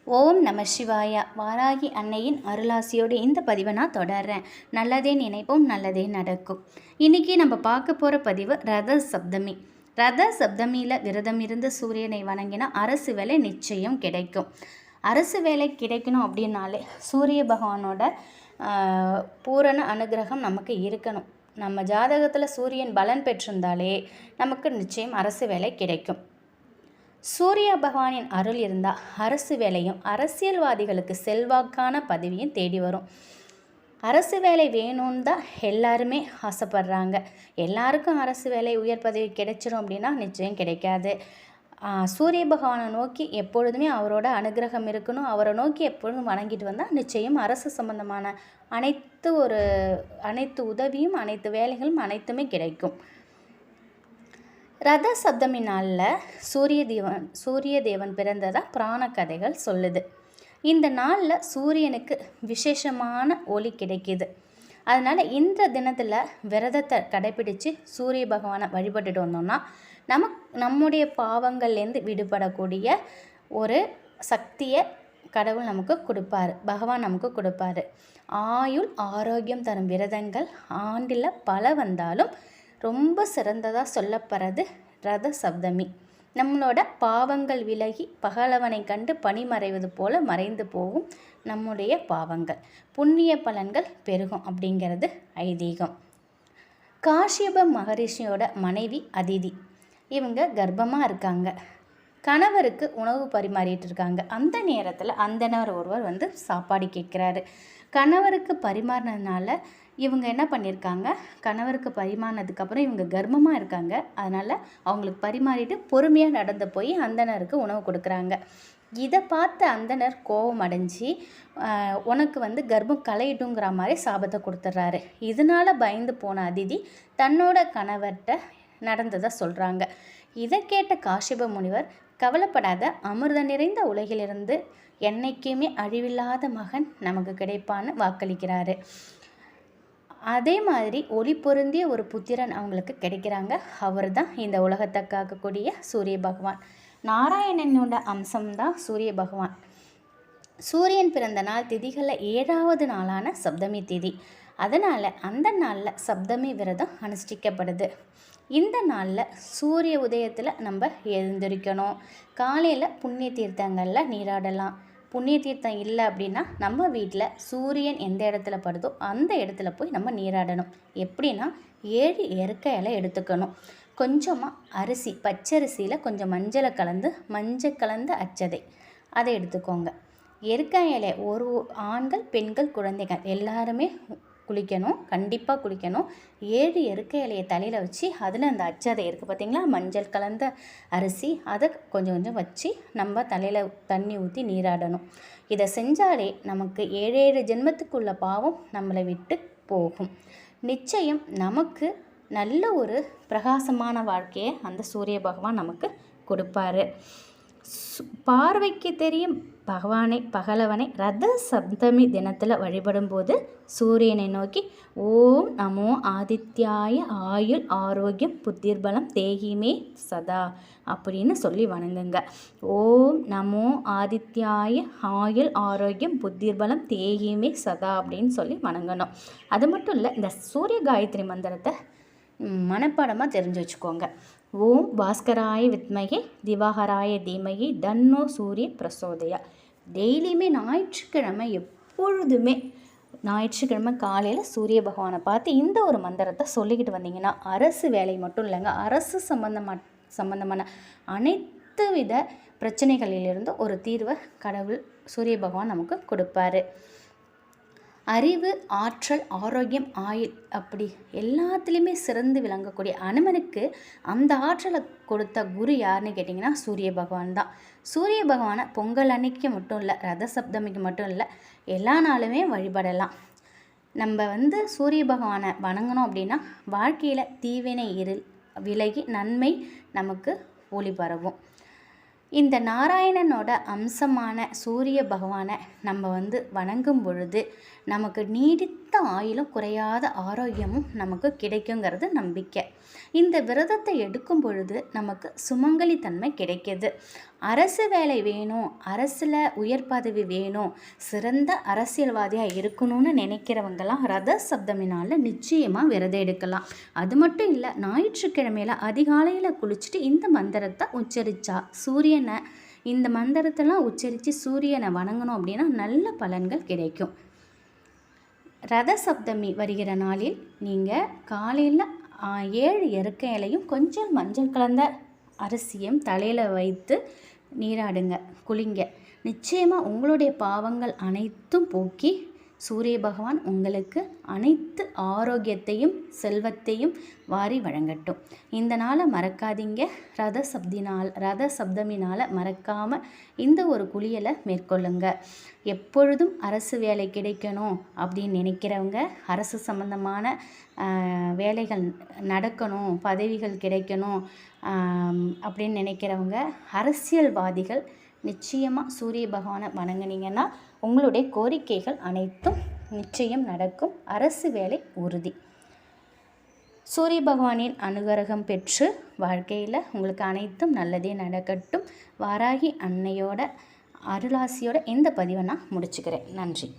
ஓம் நம சிவாய. வாராகி அன்னையின் அருளாசியோடு இந்த பதிவை நான் தொடர்றேன். நல்லதே நினைப்போம், நல்லதே நடக்கும். இன்றைக்கி நம்ம பார்க்க போகிற பதிவு ரத சப்தமி. ரத சப்தமியில் விரதம் இருந்து சூரியனை வணங்கினா அரசு வேலை நிச்சயம் கிடைக்கும். அரசு வேலை கிடைக்கணும் அப்படின்னாலே சூரிய பகவானோட பூரண அனுகிரகம் நமக்கு இருக்கணும். நம்ம ஜாதகத்தில் சூரியன் பலன் பெற்றிருந்தாலே நமக்கு நிச்சயம் அரசு வேலை கிடைக்கும். சூரிய பகவானின் அருள் இருந்தால் அரசு வேலையும் அரசியல்வாதிகளுக்கு செல்வாக்கான பதவியும் தேடி வரும். அரசு வேலை வேணும்னு தான் எல்லாருமே ஆசைப்படுறாங்க. எல்லாருக்கும் அரசு வேலை உயர் பதவி கிடைச்சிரும் அப்படின்னா நிச்சயம் கிடைக்காது. சூரிய பகவானை நோக்கி எப்பொழுதுமே அவரோட அனுகிரகம் இருக்கணும். அவரை நோக்கி எப்பொழுதும் வணங்கிட்டு வந்தால் நிச்சயம் அரசு சம்பந்தமான அனைத்து உதவியும் அனைத்து வேலைகளும் அனைத்துமே கிடைக்கும். ரத சப்தமி நாளில் சூரிய தேவன் பிறந்ததாக புராண கதைகள் சொல்லுது. இந்த நாளில் சூரியனுக்கு விசேஷமான ஒளி கிடைக்கிது. அதனால் இந்த தினத்தில் விரதத்தை கடைப்பிடித்து சூரிய பகவானை வழிபட்டுட்டு வந்தோம்னா நம்முடைய பாவங்கள்லேருந்து விடுபடக்கூடிய ஒரு சக்தியை கடவுள் நமக்கு கொடுப்பார், பகவான் நமக்கு கொடுப்பார். ஆயுள் ஆரோக்கியம் தரும் விரதங்கள் ஆண்டில் பல வந்தாலும் ரொம்ப சிறந்ததாக சொல்லப்படுறது ரத சப்தமி. நம்மளோட பாவங்கள் விலகி பகலவனை கண்டு பனிமறைவது போல மறைந்து போகும் நம்முடைய பாவங்கள், புண்ணிய பலன்கள் பெருகும் அப்படிங்கிறது ஐதீகம். காஷ்யப மகரிஷியோட மனைவி அதிதி, இவங்க கர்ப்பமாக இருக்காங்க. கணவருக்கு உணவு பரிமாறிட்டு இருக்காங்க. அந்த நேரத்தில் அந்தனர் ஒருவர் சாப்பாடு கேட்குறாரு. கணவருக்கு பரிமாறினதுனால இவங்க என்ன பண்ணியிருக்காங்க, கணவருக்கு பரிமாறினதுக்கப்புறம் இவங்க கர்ப்பமாக இருக்காங்க. அதனால் அவங்களுக்கு பரிமாறிட்டு பொறுமையாக நடந்து போய் அந்தனருக்கு உணவு கொடுக்குறாங்க. இதை பார்த்த அந்தனர் கோபம் அடைஞ்சி உனக்கு கர்ப்பம் களையிட்டுங்கிற மாதிரி சாபத்தை கொடுத்துட்றாரு. இதனால் பயந்து போன அதிதி தன்னோட கணவர்கிட்ட நடந்ததை சொல்கிறாங்க. இதை கேட்ட காஷ்யப முனிவர், கவலைப்படாத, அமிர்த நிறைந்த உலகிலிருந்து என்னைக்குமே அழிவில்லாத மகன் நமக்கு கிடைப்பான்னு வாக்களிக்கிறாரு. அதே மாதிரி ஒளி பொருந்திய ஒரு புத்திரன் அவங்களுக்கு கிடைக்கிறாங்க. அவர் தான் இந்த உலகத்தை காக்கக்கூடிய சூரிய பகவான். நாராயணனோட அம்சம்தான் சூரிய பகவான். சூரியன் பிறந்த நாள் திதிகளில் 7வது நாளான சப்தமி திதி. அதனால் அந்த நாளில் சப்தமி விரதம் அனுஷ்டிக்கப்படுது. இந்த நாளில் சூரிய உதயத்தில் நம்ம எழுந்திரிக்கணும். காலையில் புண்ணிய தீர்த்தங்களில் நீராடலாம். புண்ணிய தீர்த்தம் இல்லை அப்படின்னா நம்ம வீட்டில் சூரியன் எந்த இடத்துல படுதோ அந்த இடத்துல போய் நம்ம நீராடணும். எப்படின்னா 7 எருக்க இலை எடுத்துக்கணும். கொஞ்சமாக அரிசி, பச்சரிசியில் கொஞ்சம் மஞ்சள் கலந்த அச்சதை அதை எடுத்துக்கோங்க. எருக்க இலை ஒரு ஆண்கள் பெண்கள் குழந்தைகள் எல்லாருமே குளிக்கணும், கண்டிப்பாக குளிக்கணும். 7 எருக்க இலையை தலையில் வச்சு அதில் அந்த அச்சதை இருக்குது பார்த்திங்களா, மஞ்சள் கலந்த அரிசி, அதை கொஞ்சம் கொஞ்சம் வச்சு நம்ம தலையில் தண்ணி ஊற்றி நீராடணும். இதை செஞ்சாலே நமக்கு 7 ஜென்மத்துக்குள்ள பாவம் நம்மளை விட்டு போகும். நிச்சயம் நமக்கு நல்ல ஒரு பிரகாசமான வாழ்க்கையை அந்த சூரிய பகவான் நமக்கு கொடுப்பாரு. பார்வைக்கு தெரியும் பகலவனை ரத சப்தமி தினத்தில் வழிபடும்போது சூரியனை நோக்கி ஓம் நமோ ஆதித்யாய ஆயுள் ஆரோக்கியம் புத்திர்பலம் தேகிமே சதா அப்படின்னு சொல்லி வணங்குங்க. ஓம் நமோ ஆதித்யாய ஆயுள் ஆரோக்கியம் புத்திர்பலம் தேகிமே சதா அப்படின்னு சொல்லி வணங்கணும். அது மட்டும் இல்லை, இந்த சூரிய காயத்ரி மந்திரத்தை மனப்பாடமாக தெரிஞ்சு வச்சுக்கோங்க. ஓம் பாஸ்கராய வித்மகே திவாகராய தீமகி தன்னோ சூரிய பிரசோதயா. டெய்லியுமே ஞாயிற்றுக்கிழமை காலையில் சூரிய பகவானை பார்த்து இந்த ஒரு மந்திரத்தை சொல்லிக்கிட்டு வந்தீங்கன்னா அரசு வேலை மட்டும் இல்லைங்க, அரசு சம்பந்தமான அனைத்து வித பிரச்சனைகளிலிருந்து ஒரு தீர்வை கடவுள் சூரிய பகவான் நமக்கு கொடுப்பாரு. அறிவு, ஆற்றல், ஆரோக்கியம், ஆயுள் அப்படி எல்லாத்துலேயுமே சிறந்து விளங்கக்கூடிய அனுமனுக்கு அந்த ஆற்றலை கொடுத்த குரு யாருன்னு கேட்டிங்கன்னா சூரிய பகவான் தான். சூரிய பகவானை பொங்கல் அன்னைக்கு மட்டும் இல்லை, ரத சப்தமிக்கு மட்டும் இல்லை, எல்லா நாளுமே வழிபடலாம். நம்ம சூரிய பகவானை வணங்கணும் அப்படின்னா வாழ்க்கையில் தீவினை விலகி நன்மை நமக்கு ஒளி பரவும். இந்த நாராயணனோட அம்சமான சூரிய பகவானை நம்ம வணங்கும் பொழுது நமக்கு நீடித்த ஆயுளும் குறையாத ஆரோக்கியமும் நமக்கு கிடைக்குங்கிறது நம்பிக்கை. இந்த விரதத்தை எடுக்கும் பொழுது நமக்கு சுமங்கலித்தன்மை கிடைக்கிது. அரசு வேலை வேணும், அரசில் உயர் பதவி வேணும், சிறந்த அரசியல்வாதியாக இருக்கணும்னு நினைக்கிறவங்கலாம் ரத சப்தமி நாளில் நிச்சயமாக விரதம் எடுக்கலாம். அது மட்டும் இல்லை, ஞாயிற்றுக்கிழமையில் அதிகாலையில் குளிச்சுட்டு இந்த மந்திரத்தை உச்சரித்தா சூரியனை இந்த மந்திரத்தெல்லாம் உச்சரித்து சூரியனை வணங்கணும் அப்படின்னா நல்ல பலன்கள் கிடைக்கும். ரத சப்தமி வருகிற நாளில் நீங்கள் காலையில் 7 எருக்க இலையும் கொஞ்சம் மஞ்சள் கலந்த அரிசியும் தலையில் வைத்து நீராடுங்க, குளிங்க. நிச்சயமாக உங்களுடைய பாவங்கள் அனைத்தும் போக்கி சூரிய பகவான் உங்களுக்கு அனைத்து ஆரோக்கியத்தையும் செல்வத்தையும் வாரி வழங்கட்டும். இந்த நாளை மறக்காதீங்க. ரத சப்தமினால் மறக்காமல் இந்த ஒரு குளியலை மேற்கொள்ளுங்க. எப்பொழுதும் அரசு வேலை கிடைக்கணும் அப்படின்னு நினைக்கிறவங்க, அரசு சம்பந்தமான வேலைகள் நடக்கணும், பதவிகள் கிடைக்கணும் அப்படின்னு நினைக்கிறவங்க, அரசியல்வாதிகள் நிச்சயமாக சூரிய பகவானை வணங்குனீங்கன்னா உங்களுடைய கோரிக்கைகள் அனைத்தும் நிச்சயம் நடக்கும். அரசு வேலை உறுதி. சூரிய பகவானின் அனுகிரகம் பெற்று வாழ்க்கையில் உங்களுக்கு அனைத்தும் நல்லதே நடக்கட்டும். வாராகி அன்னையோட அருளாசியோட இந்த பதிவை நான் முடிச்சுக்கிறேன். நன்றி.